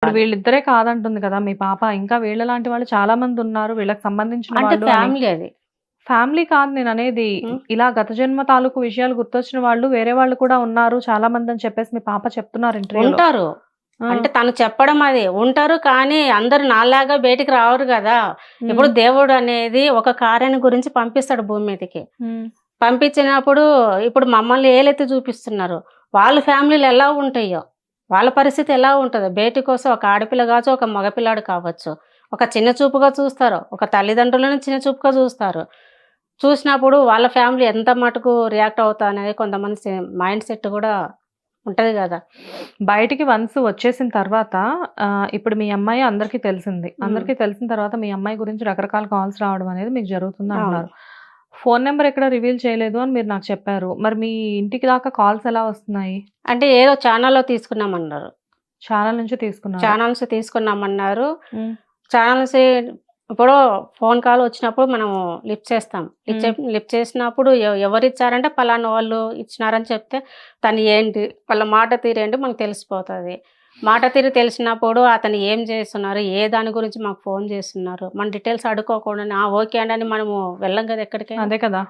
ఇప్పుడు వీళ్ళిద్దరే కాదంటుంది కదా మీ పాప, ఇంకా వీళ్ళ లాంటి వాళ్ళు చాలా మంది ఉన్నారు వీళ్ళకి సంబంధించిన అంటే వాళ్ళు అని. ఫ్యామిలీ అది. ఫ్యామిలీ కాదు నేను అనేది, ఇలా గత జన్మ తాలూకు విషయాలు గుర్తొచ్చిన వాళ్ళు వేరే వాళ్ళు కూడా ఉన్నారు చాలా మంది అని చెప్పేసి మీ పాప చెప్తున్నారు ఇంటర్వ్యూలో. ఉంటారు. అంటే తను చెప్పడం అది ఉంటారు, కానీ అందరు నాలాగా బయటికి రావరు కదా. ఇప్పుడు దేవుడు అనేది ఒక కార్యాన్ని గురించి పంపిస్తాడు భూమి మీదకి. పంపించినప్పుడు ఇప్పుడు మమ్మల్ని ఏలెత్తి చూపిస్తున్నారు, వాళ్ళ ఫ్యామిలీలు ఎలా ఉంటాయో, వాళ్ళ పరిస్థితి ఎలా ఉంటుందో, బయటికి వస్తే ఒక ఆడపిల్ల కావచ్చు, ఒక మగపిల్లాడు కావచ్చు, ఒక చిన్న చూపుగా చూస్తారు, ఒక తల్లిదండ్రులను చిన్న చూపుగా చూస్తారు. చూసినప్పుడు వాళ్ళ ఫ్యామిలీ ఎంత మటుకు రియాక్ట్ అవుతా అనేది కొంతమంది మైండ్ సెట్ కూడా ఉంటది కదా. బయటికి వన్స్ వచ్చేసిన తర్వాత ఇప్పుడు మీ అమ్మాయి అందరికీ తెలిసింది. అందరికీ తెలిసిన తర్వాత మీ అమ్మాయి గురించి రకరకాల కాల్స్ రావడం అనేది మీకు జరుగుతుంది అంటున్నారు. ఫోన్ నెంబర్ ఎక్కడ రివీల్ చేయలేదు అని మీరు నాకు చెప్పారు. మరి మీ ఇంటికి దాకా కాల్స్ ఎలా వస్తున్నాయి? అంటే ఏదో ఛానల్లో తీసుకున్నామన్నారు. ఛానల్ నుంచి తీసుకున్నారు. ఛానల్స్ తీసుకున్నామన్నారు. ఛానల్స్ ఇప్పుడు ఫోన్ కాల్ వచ్చినప్పుడు మనం లిఫ్ట్ చేస్తాం. లిఫ్ట్ చేసినప్పుడు ఎవరు ఇచ్చారంటే పలానా వాళ్ళు ఇచ్చినారని చెప్తే తను ఏంటి వాళ్ళ మాట తీరేంటి మనకు తెలిసిపోతుంది. మాట తీరు తెలిసినప్పుడు అతను ఏం చేస్తున్నారు, ఏ దాని గురించి మాకు ఫోన్ చేస్తున్నారు, మన డీటెయిల్స్ అడుక్కోకుండా ఓకే అండి అని మనము వెళ్ళం కదా ఎక్కడికి. అదే కదా.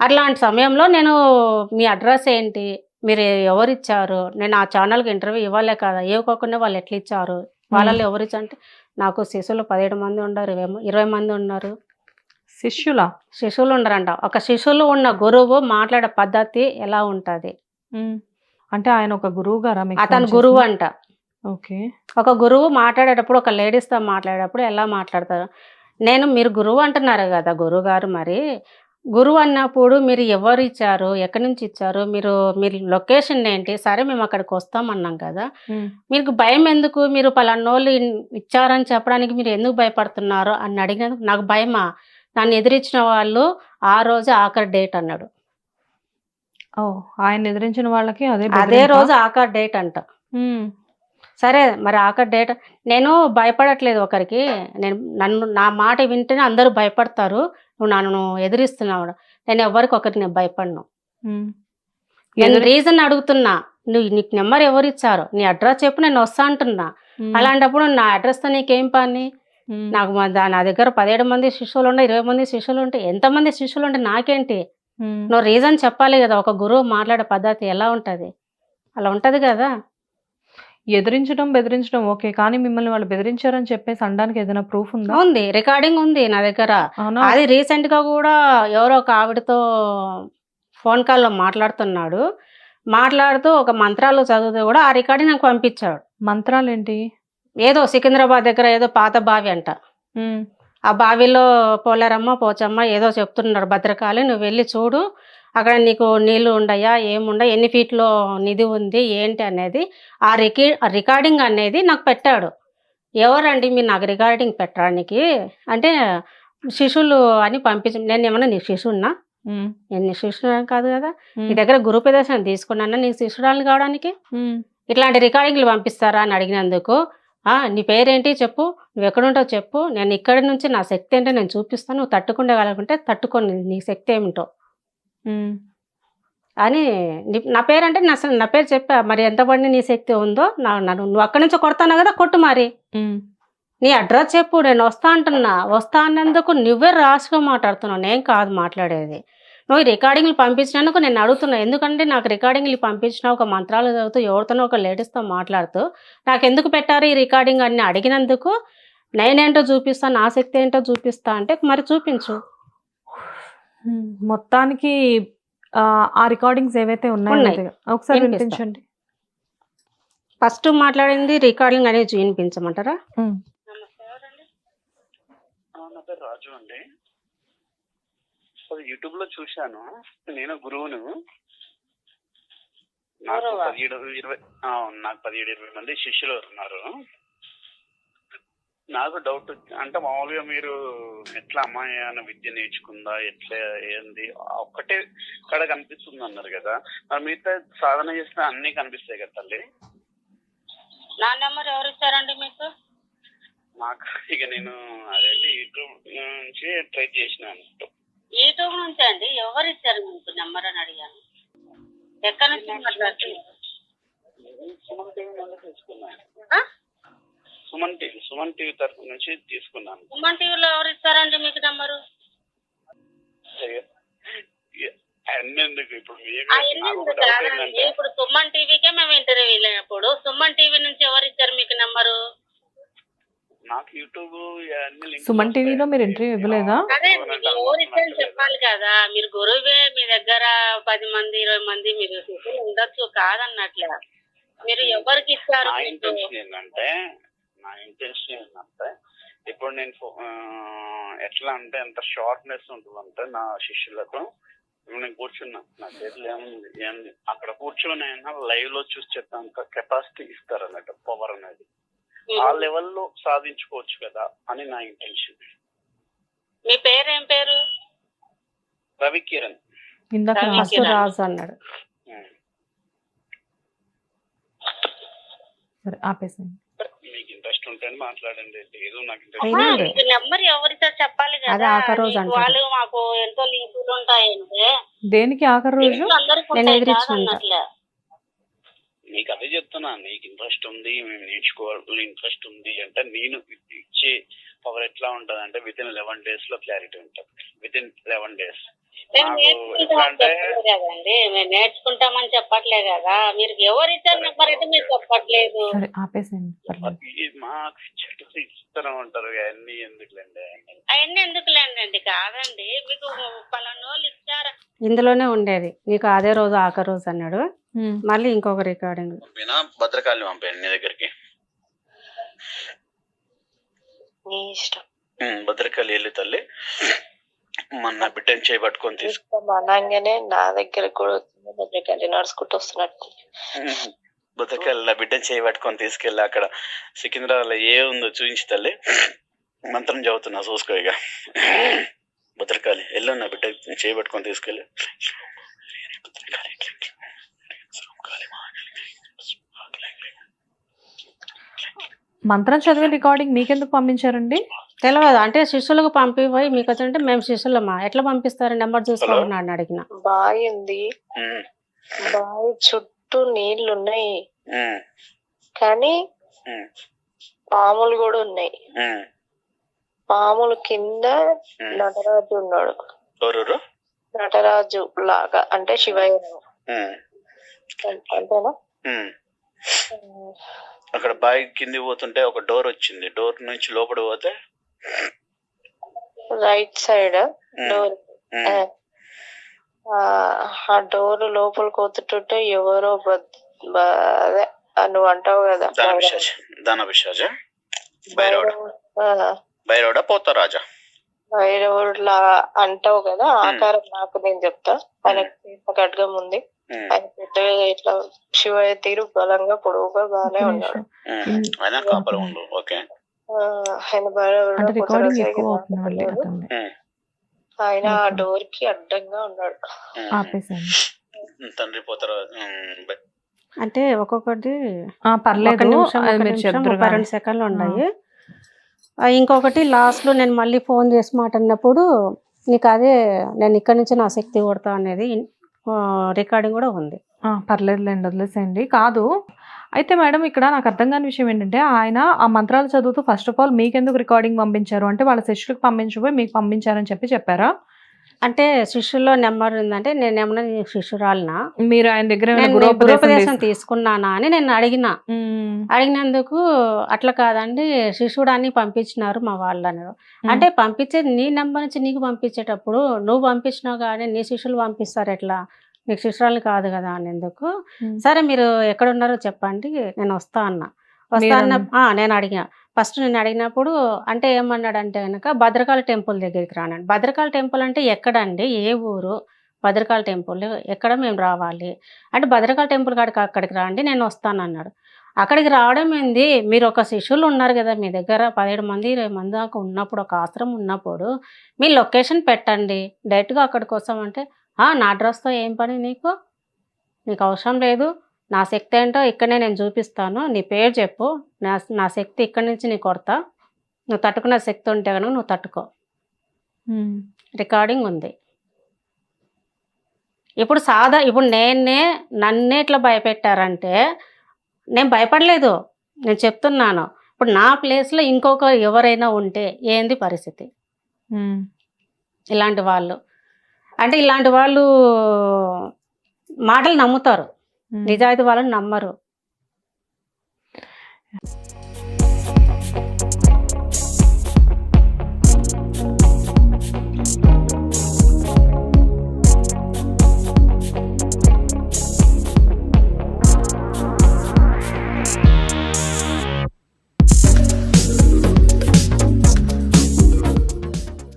అట్లాంటి సమయంలో నేను మీ అడ్రస్ ఏంటి, మీరు ఎవరు ఇచ్చారు, నేను ఆ ఛానల్కి ఇంటర్వ్యూ ఇవ్వలే కదా, ఇవ్వకోకుండా వాళ్ళు ఎట్లా ఇచ్చారు, వాళ్ళలో ఎవరు ఇచ్చారంటే నాకు శిష్యులు 17 మంది ఉన్నారు, 20 మంది ఉన్నారు. శిష్యులు ఉండరంట. ఒక శిష్యులు ఉన్న గురువు మాట్లాడే పద్ధతి ఎలా ఉంటుంది అంటే ఆయన ఒక గురువు గారా? అతను గురువు అంట. ఓకే. ఒక గురువు మాట్లాడేటప్పుడు ఒక లేడీస్తో మాట్లాడేటప్పుడు ఎలా మాట్లాడతారు? మీరు గురువు అంటున్నారు కదా గురువు గారు, మరి గురువు అన్నప్పుడు మీరు ఎవరు ఇచ్చారు, ఎక్కడి నుంచి ఇచ్చారు, మీరు లొకేషన్ ఏంటి, సరే మేము అక్కడికి వస్తామన్నాం కదా, మీకు భయం ఎందుకు, మీరు పలానోళ్ళు ఇచ్చారని చెప్పడానికి మీరు ఎందుకు భయపడుతున్నారు అని అడిగినందుకు నాకు భయమా, నన్ను ఎదిరించిన వాళ్ళు ఆ రోజు ఆఖరి డేట్ అన్నాడు. ఆయన ఎదిరించిన వాళ్ళకి అదే రోజు ఆఖరి డేట్ అంట. సరే మరి ఆఖరి డేట్, నేను భయపడట్లేదు ఒకరికి, నా మాట వింటేనే అందరూ భయపడతారు, నువ్వు నన్ను ఎదిరిస్తున్నావు, నేను ఎవరికి ఒకరికి నేను భయపడను. నేను రీజన్ అడుగుతున్నా, నీకు నెంబర్ ఎవరు ఇచ్చారు, నీ అడ్రస్ చెప్పు, నేను వస్తా అంటున్నా. అలాంటప్పుడు నా అడ్రస్తో నీకేం పని? నాకు నా దగ్గర 17 మంది శిష్యులు ఉంటే 20 మంది శిష్యులు ఉంటే ఎంతమంది శిష్యులు ఉంటే నాకేంటి? నువ్వు రీజన్ చెప్పాలి కదా. ఒక గురువు మాట్లాడే పద్ధతి ఎలా ఉంటుంది, అలా ఉంటది కదా. ఎదిరించడం బెదిరించడం ఓకే, కానీ మిమ్మల్ని వాళ్ళు బెదిరించారని చెప్పేసి అనడానికి ఏదైనా ప్రూఫ్ ఉందా? ఉంది, రికార్డింగ్ ఉంది నా దగ్గర. అది రీసెంట్ గా కూడా ఎవరో ఒక ఆవిడతో ఫోన్ కాల్లో మాట్లాడుతున్నాడు, మాట్లాడుతూ ఒక మంత్రాలు చదివితే కూడా ఆ రికార్డింగ్ నాకు పంపించాడు. మంత్రాలు ఏంటి? ఏదో సికింద్రాబాద్ దగ్గర ఏదో పాత బావి అంట, ఆ బావిలో పోలేరమ్మ పోచమ్మ ఏదో చెప్తున్నాడు, భద్రకాళి నువ్వు వెళ్ళి చూడు, అక్కడ నీకు నీళ్లు ఉండయా, ఏముండయా, ఎన్ని ఫీట్లో నిధి ఉంది ఏంటి అనేది ఆ రికార్డింగ్ అనేది నాకు పెట్టాడు. ఎవరండి మీరు నాకు రికార్డింగ్ పెట్టడానికి అంటే శిష్యులు అని పంపించి, నేను ఏమన్నా నీ శిష్యున్నా? నేను నీ శిష్యుడు కాదు కదా, నీ దగ్గర గురుప్రదర్శన తీసుకున్నా నీ శిష్యురాలు కావడానికి ఇట్లాంటి రికార్డింగ్లు పంపిస్తారా అని అడిగినందుకు, నీ పేరేంటి చెప్పు, నువ్వు ఎక్కడుంటావు చెప్పు, నేను ఇక్కడి నుంచి నా శక్తి ఏంటో నేను చూపిస్తాను, నువ్వు తట్టుకుండగలకుంటే తట్టుకొని నీ శక్తి ఏమిటో అని. నా పేరు అంటే నా పేరు చెప్పా, మరి ఎంత పడిన నీ శక్తి ఉందో నువ్వు అక్కడి నుంచి కొడతాను కదా, కొట్టు, మరి నీ అడ్రస్ చెప్పు, నేను వస్తా అంటున్నా. వస్తా అన్నందుకు నువ్వే రాసుగా మాట్లాడుతున్నావు, నేను కాదు మాట్లాడేది. నువ్వు రికార్డింగ్లు పంపించినందుకు నేను అడుగుతున్నా, ఎందుకంటే నాకు రికార్డింగ్లు పంపించిన ఒక మంత్రాలు చదువుతూ ఎవరితోనో ఒక లేడీస్తో మాట్లాడుతూ నాకు ఎందుకు పెట్టారు ఈ రికార్డింగ్ అని అడిగినందుకు, నేనేంటో చూపిస్తా, నా శక్తి ఏంటో చూపిస్తా అంటే మరి చూపించు. మొత్తానికి ఆ రికార్డింగ్స్ ఏవైతే ఉన్నాయో ఒకసారి వినిపించండి. ఫస్ట్ మాట్లాడింది రికార్డింగ్ అనేది వినిపించమంటారా? నా పేరు రాజు అండి. యూట్యూబ్ లో చూశాను, నేను గురువును. నాకు 17-20 మంది శిష్యులు ఉన్నారు. నాకు డౌట్ అంటే మామూలుగా మీరు ఎట్లా అమ్మాయి అన్న విద్య నేర్చుకుందా, ఎట్లా ఏంది, ఒక్కటే కడ కనిపిస్తుంది అన్నారు కదా, మిగతా సాధన చేస్తే అన్ని కనిపిస్తాయి కదా తల్లి. నా నెంబర్ ఎవరు ఇచ్చారండి మీకు? నాకు ఇక నేను అదే యూట్యూబ్ నుంచి ట్రై చేసినాను. యూట్యూబ్ నుంచి అండి? ఎవరు ఇచ్చారు మీకు నెంబర్ అని అడిగాను. ఎక్కడి నుంచి మాట్లాడుతున్నారు? సుమన్ టీవీ తరఫు నుంచి తీసుకున్నాను. సుమన్ టీవీలో ఎవరు ఇస్తారండి మీకు నెంబరు? అన్ని ఎందుకు ఇప్పుడు ఇప్పుడు సుమన్ టీవీకే మేము ఇంటర్వ్యూ వెళ్ళినప్పుడు సుమన్ టీవీ నుంచి ఎవరు ఇచ్చారు మీకు నెంబరు? నాకు యూట్యూబ్ సుమన్ టీవీలో మీరు ఇంటర్వ్యూ ఇవ్వలేదా? అదే ఎవరు ఇచ్చారని చెప్పాలి కదా. మీరు గురువే, మీ దగ్గర 10 మంది 20 మంది మీరు శిష్యులు ఉండొచ్చు, కాదన్నట్లే. మీరు ఎవరికి ఇచ్చారు? నా ఇంటెన్షన్ ఏంటంటే ఇప్పుడు నేను ఎట్లా అంటే ఎంత షార్ట్నెస్ ఉంటుందంటే నా శిష్యులతో నేను కూర్చున్నా, నా చేతిలో ఏముంది అక్కడ కూర్చొని అయినా లైవ్ లో చూసి చెప్పేంత కెపాసిటీ ఇస్తారు అన్నట్టు, పవర్ అనేది ఆ లెవెల్లో సాధించుకోవచ్చు కదా అని నా ఇంటెన్షన్. మీ పేరు ఏం పేరు? రవి కిరణ్. ఇందాక రాజు అన్నాడు. సరే ఆపేసింది. మీకు ఇంట్రెస్ట్ ఉంటే మాట్లాడండి, లేదు నాకు ఇంట్రెస్ట్. నెంబర్ ఎవరితో చెప్పాలి కదా. వాళ్ళు మాకు ఎంతో లింకులు ఉంటాయంటే దేనికి ఆఖరి రోజు నీకు అదే చెప్తున్నా. నీకు ఇంట్రెస్ట్ ఉంది, మేము నేర్చుకోవాలి ఇంట్రెస్ట్ ఉంది అంటే నేను ఇచ్చే పవర్ ఎట్లా ఉంటది అంటే విత్ ఇన్ 11 days లో క్లారిటీ ఉంటుంది. విత్ ఇన్ 11 days కదండి. మేము నేర్చుకుంటామని చెప్పట్లే కదా. మీరు ఎవరు ఇచ్చారు నెంబర్ అయితే మీరు చెప్పట్లేదు. మాకు ఇస్తూనే ఉంటారు. అవన్నీ ఎందుకులేండి, అవన్నీ ఎందుకులేండి. కాదండి, మీకు పలానోళ్ళు ఇచ్చారా? ఇందులోనే ఉండేది. నీకు అదే రోజు ఆఖరి రోజు అన్నాడు. మళ్ళీ ఇంకొక రికార్డింగ్ భద్రకాళి పంపాను నీ దగ్గరికి. భద్రకాళి వెళ్ళి తల్లి మన బిడ్డని చేయబట్టుకొని తీసుకున్నాగానే నా దగ్గర కూడా భద్రకాళి నడుచుకుంటూ వస్తున్నట్టు. భద్రకాళి నా బిడ్డని చేయబట్టుకొని తీసుకెళ్ళి అక్కడ సికింద్రాబాద్లో ఏ ఉందో చూపించి తల్లి మంత్రం చదువుతున్నా చూసుకో. ఇక భద్రకాళి వెళ్ళు, నా బిడ్డ చేయబట్టుకొని తీసుకెళ్ళి మంత్రం చదివే రికార్డింగ్ మీకెందుకు పంపించారండి? తెలియదు అంటే శిష్యులకు పంపిపోయి మీకు వచ్చంటే మేము శిష్యులమా ఎట్లా పంపిస్తారు నెంబర్ చూసుకోమని అడిగిన. బావి ఉంది, బావి చుట్టూ నీళ్లు ఉన్నాయి, కానీ పాములు కూడా ఉన్నాయి. పాముల కింద నటరాజు ఉన్నాడు. నటరాజు లాగా అంటే శివయ్య అంతేనా? అక్కడ బావి కింది పోతుంటే ఒక డోర్ వచ్చింది. డోర్ నుంచి లోపల పోతే రైట్ సైడ్ డోర్, ఆ డోర్ లోపలికి పోతుంటే ఎవరో అదే నువ్వు అంటావు కదా భైరవుడా పోతారాజా భైరవుడులా అంటావు కదా. ఆకారం నాకు నేను చెప్తా. ఆయనకు ఖడ్గం ఉంది, ఆయన పెద్దగా ఇట్లా శివయ్య తీరు బలంగా పొడవుగా బాగానే ఉన్నాడు. ఆయన భైరవుడు ఆయన ఆ డోర్ కి అడ్డంగా ఉన్నాడు. తండ్రి పోతారా అంటే ఒక్కొక్కటి పర్లేదు 32 సెకండ్లు ఉన్నాయి. ఇంకొకటి లాస్ట్ లో నేను మళ్ళీ ఫోన్ చేసి మాట్లాడినప్పుడు నీకు అదే నేను ఇక్కడ నుంచి నా శక్తి కొడతా అనేది రికార్డింగ్ కూడా ఉంది. పర్లేదులేండి, వదిలేసేయండి. కాదు అయితే మేడం, ఇక్కడ నాకు అర్థం కాని విషయం ఏంటంటే ఆయన ఆ మంత్రాలు చదువుతూ ఫస్ట్ ఆఫ్ ఆల్ మీకెందుకు రికార్డింగ్ పంపించారు అంటే వాళ్ళ శిష్యులకు పంపించిపోయి మీకు పంపించారని చెప్పారా? అంటే శిష్యుల్లో నెంబర్ ఉందంటే నేను ఏమన్నా శిష్యురాలనా, మీరు ఆయన దగ్గర గురుపదేశం తీసుకున్నానా అని నేను అడిగినందుకు అట్లా కాదండి శిష్యుడాన్ని పంపించినారు మా వాళ్ళు అన్నారు. అంటే పంపించేది నీ నెంబర్ నుంచి నీకు పంపించేటప్పుడు నువ్వు పంపించినావు కానీ నీ శిష్యులు పంపిస్తారు ఎట్లా, నీకు శిష్యురాలు కాదు కదా అని ఎందుకు. సరే మీరు ఎక్కడ ఉన్నారో చెప్పండి నేను వస్తా అన్న. నేను అడిగిన ఫస్ట్ నేను అడిగినప్పుడు అంటే ఏమన్నాడంటే కనుక భద్రకాళి టెంపుల్ దగ్గరికి రానండి. భద్రకాళి టెంపుల్ అంటే ఎక్కడండి, ఏ ఊరు భద్రకాళి టెంపుల్ ఎక్కడ మేము రావాలి అంటే భద్రకాళి టెంపుల్ కాడికి అక్కడికి రండి నేను వస్తాను అన్నాడు. అక్కడికి రావడం ఏంది, మీరు ఒక శిష్యులు ఉన్నారు కదా మీ దగ్గర 17 మంది 20 మంది దాకా ఉన్నప్పుడు ఒక ఆశ్రమం ఉన్నప్పుడు మీ లొకేషన్ పెట్టండి డైరెక్ట్గా అక్కడికి వస్తామంటే నా అడ్రస్తో ఏం పని నీకు అవసరం లేదు, నా శక్తి ఏంటో ఇక్కడనే నేను చూపిస్తాను, నీ పేరు చెప్పు, నా శక్తి ఇక్కడి నుంచి నీ కొడతా, నువ్వు తట్టుకున్న శక్తి ఉంటే కనుక నువ్వు తట్టుకో. రికార్డింగ్ ఉంది. ఇప్పుడు ఇప్పుడు నన్నే ఇట్లా భయపెట్టారంటే నేను భయపడలేదు, నేను చెప్తున్నాను. ఇప్పుడు నా ప్లేస్లో ఇంకొక ఎవరైనా ఉంటే ఏంది పరిస్థితి? ఇలాంటి వాళ్ళు ఇలాంటి వాళ్ళు మాటలు నమ్ముతారు, నిజాయితీ వాళ్ళని నమ్మరు.